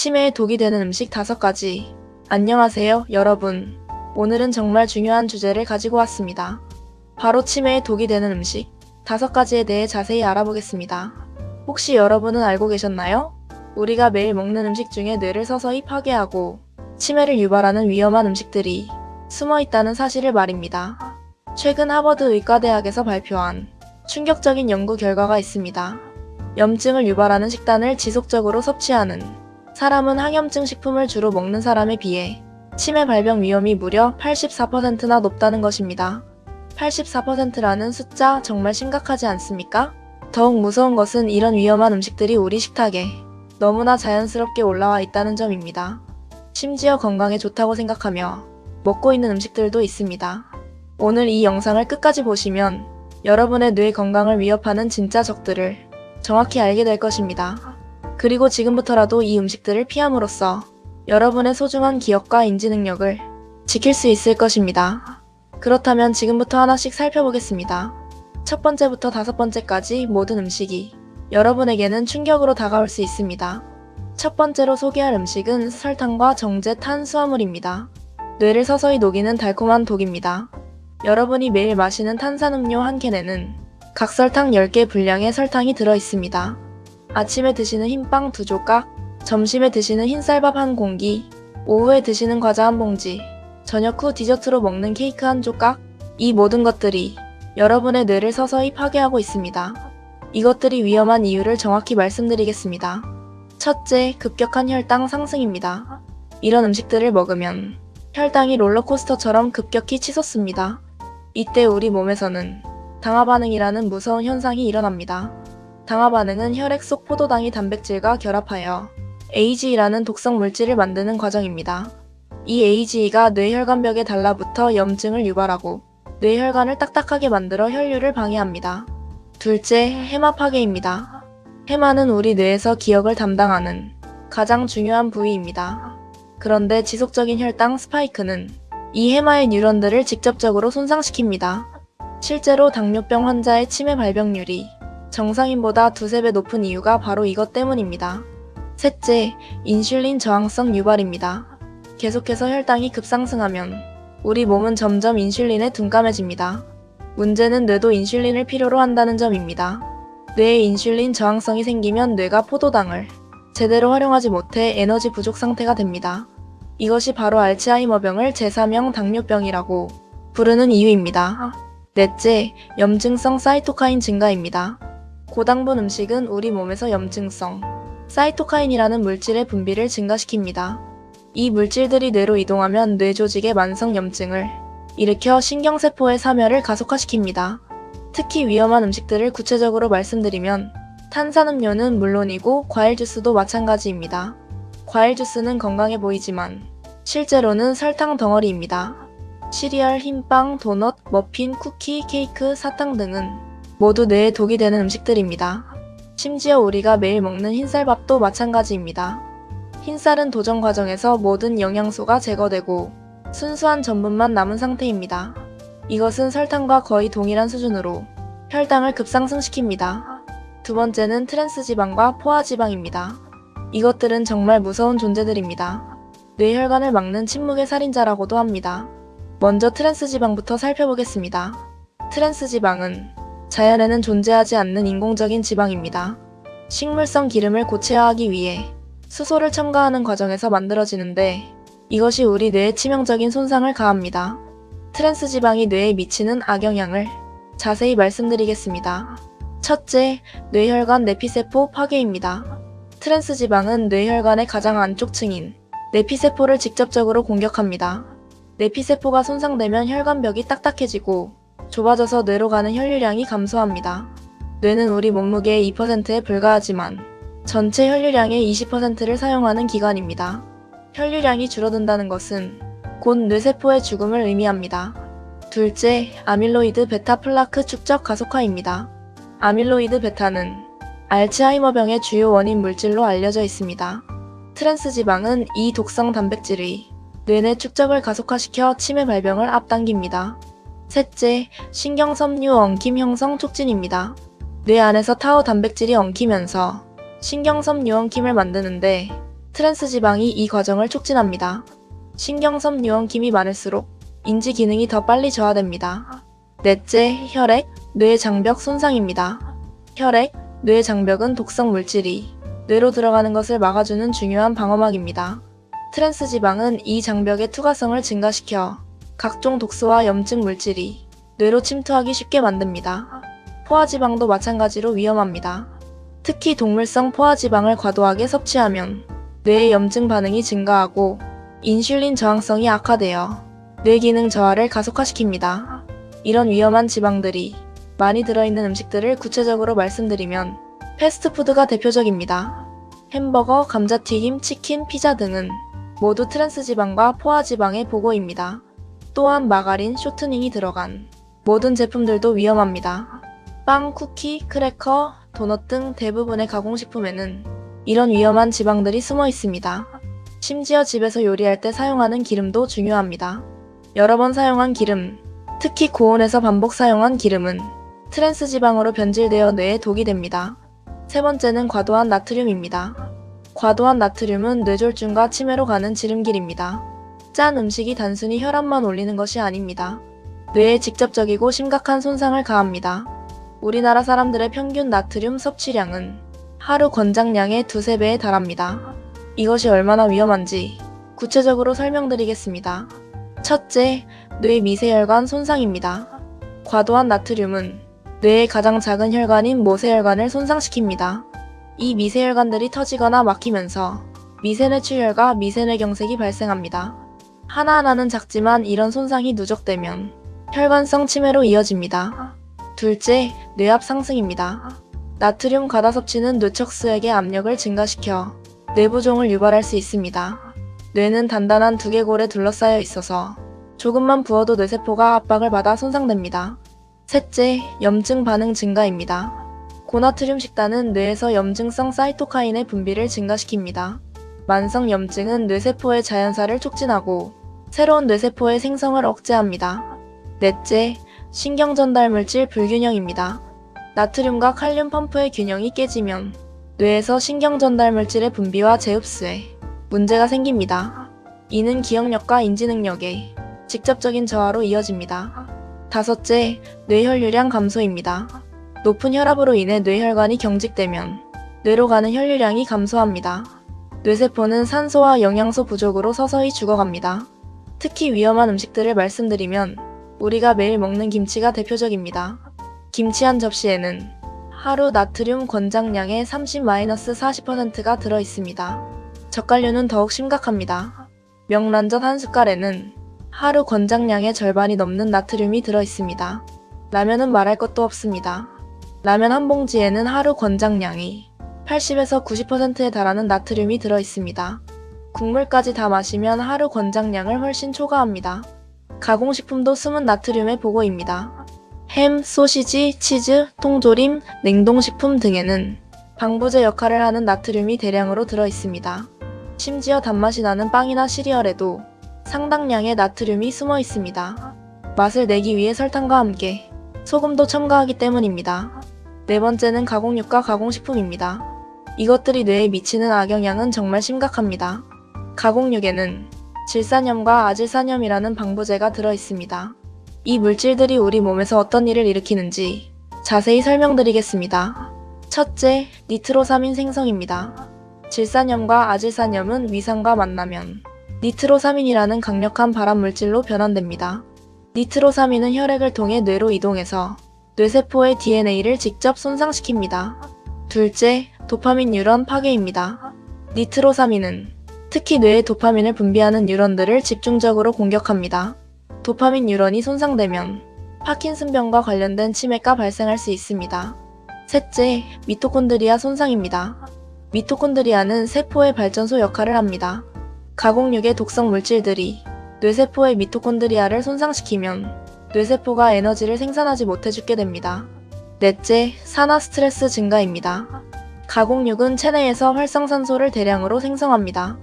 치매에 독이 되는 음식 5가지. 안녕하세요, 여러분. 오늘은 정말 중요한 주제를 가지고 왔습니다. 바로 치매에 독이 되는 음식 5가지에 대해 자세히 알아보겠습니다. 혹시 여러분은 알고 계셨나요? 우리가 매일 먹는 음식 중에 뇌를 서서히 파괴하고 치매를 유발하는 위험한 음식들이 숨어 있다는 사실을 말입니다. 최근 하버드 의과대학에서 발표한 충격적인 연구 결과가 있습니다. 염증을 유발하는 식단을 지속적으로 섭취하는 사람은 항염증 식품을 주로 먹는 사람에 비해 치매 발병 위험이 무려 84%나 높다는 것입니다. 84%라는 숫자 정말 심각하지 않습니까? 더욱 무서운 것은 이런 위험한 음식들이 우리 식탁에 너무나 자연스럽게 올라와 있다는 점입니다. 심지어 건강에 좋다고 생각하며 먹고 있는 음식들도 있습니다. 오늘 이 영상을 끝까지 보시면 여러분의 뇌 건강을 위협하는 진짜 적들을 정확히 알게 될 것입니다. 그리고 지금부터라도 이 음식들을 피함으로써 여러분의 소중한 기억과 인지 능력을 지킬 수 있을 것입니다. 그렇다면 지금부터 하나씩 살펴보겠습니다. 첫 번째부터 5번째까지 모든 음식이 여러분에게는 충격으로 다가올 수 있습니다. 첫 번째로 소개할 음식은 설탕과 정제 탄수화물입니다. 뇌를 서서히 녹이는 달콤한 독입니다. 여러분이 매일 마시는 탄산음료 한 캔에는 각설탕 10개 분량의 설탕이 들어있습니다. 아침에 드시는 흰빵 2조각, 점심에 드시는 흰쌀밥 한 공기, 오후에 드시는 과자 한 봉지, 저녁 후 디저트로 먹는 케이크 한 조각, 이 모든 것들이 여러분의 뇌를 서서히 파괴하고 있습니다. 이것들이 위험한 이유를 정확히 말씀드리겠습니다. 첫째, 급격한 혈당 상승입니다. 이런 음식들을 먹으면 혈당이 롤러코스터처럼 급격히 치솟습니다. 이때 우리 몸에서는 당화 반응이라는 무서운 현상이 일어납니다. 당화 반응은 혈액 속 포도당이 단백질과 결합하여 AGE라는 독성 물질을 만드는 과정입니다. 이 AGE가 뇌혈관벽에 달라붙어 염증을 유발하고 뇌혈관을 딱딱하게 만들어 혈류를 방해합니다. 둘째, 해마 파괴입니다. 해마는 우리 뇌에서 기억을 담당하는 가장 중요한 부위입니다. 그런데 지속적인 혈당 스파이크는 이 해마의 뉴런들을 직접적으로 손상시킵니다. 실제로 당뇨병 환자의 치매 발병률이 정상인보다 2~3배 높은 이유가 바로 이것 때문입니다. 셋째, 인슐린 저항성 유발입니다. 계속해서 혈당이 급상승하면 우리 몸은 점점 인슐린에 둔감해집니다. 문제는 뇌도 인슐린을 필요로 한다는 점입니다. 뇌에 인슐린 저항성이 생기면 뇌가 포도당을 제대로 활용하지 못해 에너지 부족 상태가 됩니다. 이것이 바로 알츠하이머병을 제3형 당뇨병이라고 부르는 이유입니다. 넷째, 염증성 사이토카인 증가입니다. 고당분 음식은 우리 몸에서 염증성 사이토카인이라는 물질의 분비를 증가시킵니다. 이 물질들이 뇌로 이동하면 뇌 조직의 만성 염증을 일으켜 신경세포의 사멸을 가속화시킵니다. 특히 위험한 음식들을 구체적으로 말씀드리면 탄산음료는 물론이고 과일 주스도 마찬가지입니다. 과일 주스는 건강해 보이지만 실제로는 설탕 덩어리입니다. 시리얼, 흰빵, 도넛, 머핀, 쿠키, 케이크, 사탕 등은 모두 뇌에 독이 되는 음식들입니다. 심지어 우리가 매일 먹는 흰쌀밥도 마찬가지입니다. 흰쌀은 도정 과정에서 모든 영양소가 제거되고 순수한 전분만 남은 상태입니다. 이것은 설탕과 거의 동일한 수준으로 혈당을 급상승시킵니다. 두 번째는 트랜스지방과 포화지방입니다. 이것들은 정말 무서운 존재들입니다. 뇌혈관을 막는 침묵의 살인자라고도 합니다. 먼저 트랜스지방부터 살펴보겠습니다. 트랜스지방은 자연에는 존재하지 않는 인공적인 지방입니다. 식물성 기름을 고체화하기 위해 수소를 첨가하는 과정에서 만들어지는데 이것이 우리 뇌에 치명적인 손상을 가합니다. 트랜스지방이 뇌에 미치는 악영향을 자세히 말씀드리겠습니다. 첫째, 뇌혈관 내피세포 파괴입니다. 트랜스지방은 뇌혈관의 가장 안쪽 층인 내피세포를 직접적으로 공격합니다. 내피세포가 손상되면 혈관벽이 딱딱해지고 좁아져서 뇌로 가는 혈류량이 감소합니다. 뇌는 우리 몸무게의 2%에 불과하지만 전체 혈류량의 20%를 사용하는 기관입니다. 혈류량이 줄어든다는 것은 곧 뇌세포의 죽음을 의미합니다. 둘째, 아밀로이드 베타 플라크 축적 가속화입니다. 아밀로이드 베타는 알츠하이머병의 주요 원인 물질로 알려져 있습니다. 트랜스지방은 이 독성 단백질의 뇌내 축적을 가속화시켜 치매 발병을 앞당깁니다. 셋째, 신경섬유 엉킴 형성 촉진입니다. 뇌 안에서 타우 단백질이 엉키면서 신경섬유 엉킴을 만드는데 트랜스 지방이 이 과정을 촉진합니다. 신경섬 유원킴이 많을수록 인지 기능이 더 빨리 저하됩니다. 넷째, 혈액, 뇌 장벽 손상입니다. 혈액, 뇌 장벽은 독성 물질이 뇌로 들어가는 것을 막아주는 중요한 방어막입니다. 트랜스 지방은 이 장벽의 투과성을 증가시켜 각종 독소와 염증 물질이 뇌로 침투하기 쉽게 만듭니다. 포화지방도 마찬가지로 위험합니다. 특히 동물성 포화지방을 과도하게 섭취하면 뇌의 염증 반응이 증가하고 인슐린 저항성이 악화되어 뇌 기능 저하를 가속화시킵니다. 이런 위험한 지방들이 많이 들어있는 음식들을 구체적으로 말씀드리면 패스트푸드가 대표적입니다. 햄버거, 감자튀김, 치킨, 피자 등은 모두 트랜스 지방과 포화지방의 보고입니다. 또한 마가린, 쇼트닝이 들어간 모든 제품들도 위험합니다. 빵, 쿠키, 크래커, 도넛 등 대부분의 가공식품에는 이런 위험한 지방들이 숨어 있습니다. 심지어 집에서 요리할 때 사용하는 기름도 중요합니다. 여러 번 사용한 기름, 특히 고온에서 반복 사용한 기름은 트랜스 지방으로 변질되어 뇌에 독이 됩니다. 세 번째는 과도한 나트륨입니다. 과도한 나트륨은 뇌졸중과 치매로 가는 지름길입니다. 짠 음식이 단순히 혈압만 올리는 것이 아닙니다. 뇌에 직접적이고 심각한 손상을 가합니다. 우리나라 사람들의 평균 나트륨 섭취량은 하루 권장량의 2~3배에 달합니다. 이것이 얼마나 위험한지 구체적으로 설명드리겠습니다. 첫째, 뇌 미세혈관 손상입니다. 과도한 나트륨은 뇌의 가장 작은 혈관인 모세혈관을 손상시킵니다. 이 미세혈관들이 터지거나 막히면서 미세뇌출혈과 미세뇌경색이 발생합니다. 하나하나는 작지만 이런 손상이 누적되면 혈관성 치매로 이어집니다. 둘째, 뇌압 상승입니다. 나트륨 과다 섭취는 뇌척수액의 압력을 증가시켜 뇌부종을 유발할 수 있습니다. 뇌는 단단한 두개골에 둘러싸여 있어서 조금만 부어도 뇌세포가 압박을 받아 손상됩니다. 셋째, 염증 반응 증가입니다. 고나트륨 식단은 뇌에서 염증성 사이토카인의 분비를 증가시킵니다. 만성 염증은 뇌세포의 자연사를 촉진하고 새로운 뇌세포의 생성을 억제합니다. 넷째, 신경전달물질 불균형입니다. 나트륨과 칼륨 펌프의 균형이 깨지면 뇌에서 신경전달물질의 분비와 재흡수에 문제가 생깁니다. 이는 기억력과 인지능력에 직접적인 저하로 이어집니다. 다섯째, 뇌혈류량 감소입니다. 높은 혈압으로 인해 뇌혈관이 경직되면 뇌로 가는 혈류량이 감소합니다. 뇌세포는 산소와 영양소 부족으로 서서히 죽어갑니다. 특히 위험한 음식들을 말씀드리면 우리가 매일 먹는 김치가 대표적입니다. 김치 한 접시에는 하루 나트륨 권장량의 30-40%가 들어있습니다. 젓갈류는 더욱 심각합니다. 명란젓 한 숟갈에는 하루 권장량의 절반이 넘는 나트륨이 들어있습니다. 라면은 말할 것도 없습니다. 라면 한 봉지에는 하루 권장량이 80-90%에 달하는 나트륨이 들어있습니다. 국물까지 다 마시면 하루 권장량을 훨씬 초과합니다. 가공식품도 숨은 나트륨의 보고입니다. 햄, 소시지, 치즈, 통조림, 냉동식품 등에는 방부제 역할을 하는 나트륨이 대량으로 들어있습니다. 심지어 단맛이 나는 빵이나 시리얼에도 상당량의 나트륨이 숨어 있습니다. 맛을 내기 위해 설탕과 함께 소금도 첨가하기 때문입니다. 네 번째는 가공육과 가공식품입니다. 이것들이 뇌에 미치는 악영향은 정말 심각합니다. 가공육에는 질산염과 아질산염이라는 방부제가 들어있습니다. 이 물질들이 우리 몸에서 어떤 일을 일으키는지 자세히 설명드리겠습니다. 첫째, 니트로사민 생성입니다. 질산염과 아질산염은 위산과 만나면 니트로사민이라는 강력한 발암물질로 변환됩니다. 니트로사민은 혈액을 통해 뇌로 이동해서 뇌세포의 DNA를 직접 손상시킵니다. 둘째, 도파민 뉴런 파괴입니다. 니트로사민은 특히 뇌의 도파민을 분비하는 뉴런들을 집중적으로 공격합니다. 도파민 뉴런이 손상되면 파킨슨병과 관련된 치매가 발생할 수 있습니다. 셋째, 미토콘드리아 손상입니다. 미토콘드리아는 세포의 발전소 역할을 합니다. 가공육의 독성 물질들이 뇌세포의 미토콘드리아를 손상시키면 뇌세포가 에너지를 생산하지 못해 죽게 됩니다. 넷째, 산화 스트레스 증가입니다. 가공육은 체내에서 활성산소를 대량으로 생성합니다.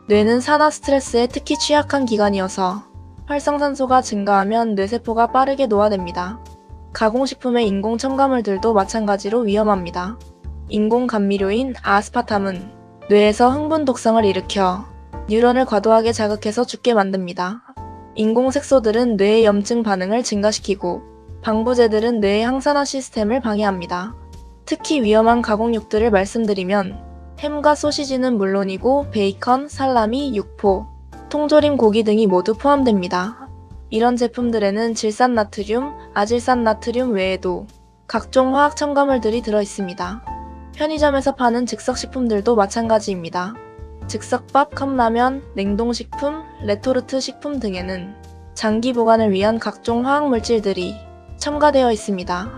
뇌는 산화 스트레스에 특히 취약한 기관이어서 활성산소가 증가하면 뇌세포가 빠르게 노화됩니다. 가공식품의 인공 첨가물들도 마찬가지로 위험합니다. 인공 감미료인 아스파탐은 뇌에서 흥분 독성을 일으켜 뉴런을 과도하게 자극해서 죽게 만듭니다. 인공색소들은 뇌의 염증 반응을 증가시키고 방부제들은 뇌의 항산화 시스템을 방해합니다. 특히 위험한 가공육들을 말씀드리면 햄과 소시지는 물론이고 베이컨, 살라미, 육포, 통조림 고기 등이 모두 포함됩니다. 이런 제품들에는 질산나트륨, 아질산나트륨 외에도 각종 화학 첨가물들이 들어있습니다. 편의점에서 파는 즉석식품들도 마찬가지입니다. 즉석밥, 컵라면, 냉동식품, 레토르트 식품 등에는 장기 보관을 위한 각종 화학물질들이 첨가되어 있습니다.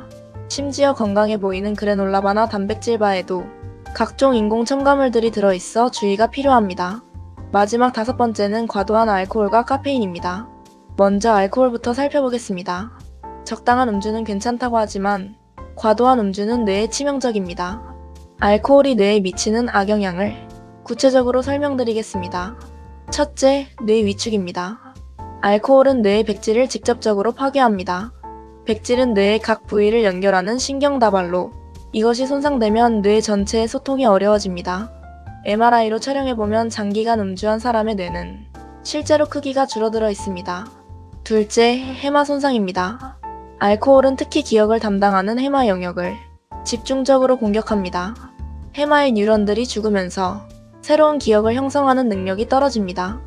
심지어 건강해 보이는 그래놀라바나 단백질바에도 각종 인공 첨가물들이 들어있어 주의가 필요합니다. 마지막 5번째는 과도한 알코올과 카페인입니다. 먼저 알코올부터 살펴보겠습니다. 적당한 음주는 괜찮다고 하지만 과도한 음주는 뇌에 치명적입니다. 알코올이 뇌에 미치는 악영향을 구체적으로 설명드리겠습니다. 첫째, 뇌 위축입니다. 알코올은 뇌의 백질을 직접적으로 파괴합니다. 백질은 뇌의 각 부위를 연결하는 신경다발로 이것이 손상되면 뇌 전체의 소통이 어려워집니다. MRI로 촬영해보면 장기간 음주한 사람의 뇌는 실제로 크기가 줄어들어 있습니다. 둘째, 해마 손상입니다. 알코올은 특히 기억을 담당하는 해마 영역을 집중적으로 공격합니다. 해마의 뉴런들이 죽으면서 새로운 기억을 형성하는 능력이 떨어집니다.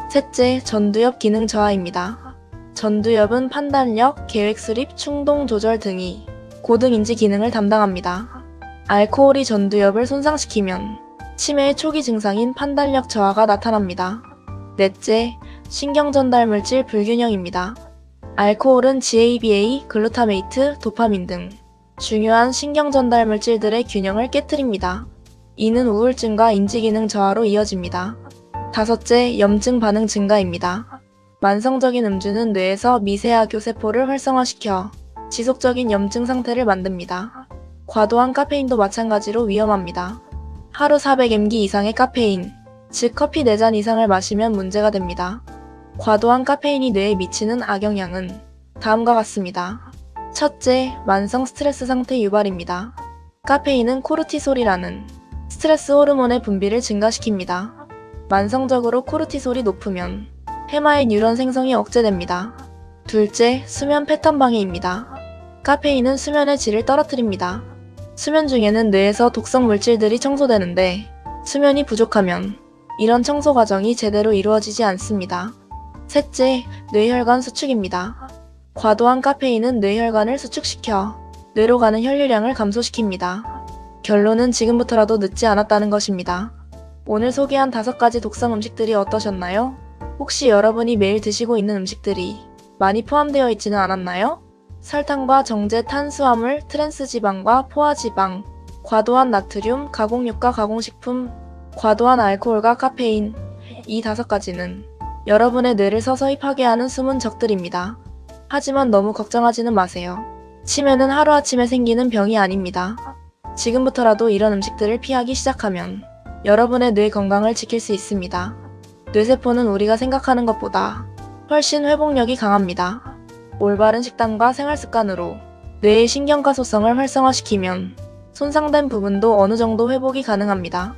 셋째, 전두엽 기능 저하입니다. 전두엽은 판단력, 계획 수립, 충동 조절 등이 고등인지 기능을 담당합니다. 알코올이 전두엽을 손상시키면 치매의 초기 증상인 판단력 저하가 나타납니다. 넷째, 신경전달물질 불균형입니다. 알코올은 GABA, 글루타메이트, 도파민 등 중요한 신경전달물질들의 균형을 깨트립니다. 이는 우울증과 인지기능 저하로 이어집니다. 다섯째, 염증 반응 증가입니다. 만성적인 음주는 뇌에서 미세하교 세포를 활성화시켜 지속적인 염증 상태를 만듭니다. 과도한 카페인도 마찬가지로 위험합니다. 하루 400mg 이상의 카페인, 즉 커피 4잔 이상을 마시면 문제가 됩니다. 과도한 카페인이 뇌에 미치는 악영향은 다음과 같습니다. 첫째, 만성 스트레스 상태 유발입니다. 카페인은 코르티솔이라는 스트레스 호르몬의 분비를 증가시킵니다. 만성적으로 코르티솔이 높으면 해마의 뉴런 생성이 억제됩니다. 둘째, 수면 패턴 방해입니다. 카페인은 수면의 질을 떨어뜨립니다. 수면 중에는 뇌에서 독성 물질들이 청소되는데 수면이 부족하면 이런 청소 과정이 제대로 이루어지지 않습니다. 셋째, 뇌혈관 수축입니다. 과도한 카페인은 뇌혈관을 수축시켜 뇌로 가는 혈류량을 감소시킵니다. 결론은 지금부터라도 늦지 않았다는 것입니다. 오늘 소개한 5가지 독성 음식들이 어떠셨나요? 혹시 여러분이 매일 드시고 있는 음식들이 많이 포함되어 있지는 않았나요? 설탕과 정제 탄수화물, 트랜스지방과 포화지방, 과도한 나트륨, 가공육과 가공식품, 과도한 알코올과 카페인, 이 5가지는 여러분의 뇌를 서서히 파괴하는 숨은 적들입니다. 하지만 너무 걱정하지는 마세요. 치매는 하루아침에 생기는 병이 아닙니다. 지금부터라도 이런 음식들을 피하기 시작하면 여러분의 뇌 건강을 지킬 수 있습니다. 뇌세포는 우리가 생각하는 것보다 훨씬 회복력이 강합니다. 올바른 식단과 생활습관으로 뇌의 신경가소성을 활성화시키면 손상된 부분도 어느 정도 회복이 가능합니다.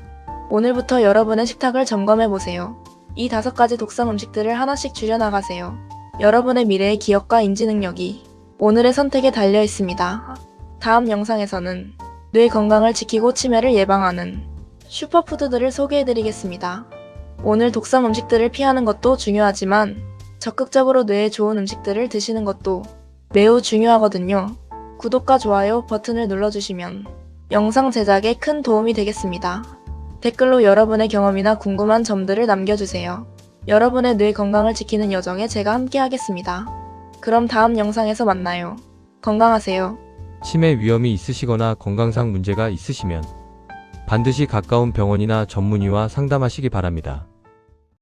오늘부터 여러분의 식탁을 점검해보세요. 이 5가지 독성 음식들을 하나씩 줄여나가세요. 여러분의 미래의 기억과 인지 능력이 오늘의 선택에 달려 있습니다. 다음 영상에서는 뇌 건강을 지키고 치매를 예방하는 슈퍼푸드들을 소개해드리겠습니다. 오늘 독성 음식들을 피하는 것도 중요하지만 적극적으로 뇌에 좋은 음식들을 드시는 것도 매우 중요하거든요. 구독과 좋아요 버튼을 눌러주시면 영상 제작에 큰 도움이 되겠습니다. 댓글로 여러분의 경험이나 궁금한 점들을 남겨주세요. 여러분의 뇌 건강을 지키는 여정에 제가 함께 하겠습니다. 그럼 다음 영상에서 만나요. 건강하세요. 치매 위험이 있으시거나 건강상 문제가 있으시면 반드시 가까운 병원이나 전문의와 상담하시기 바랍니다.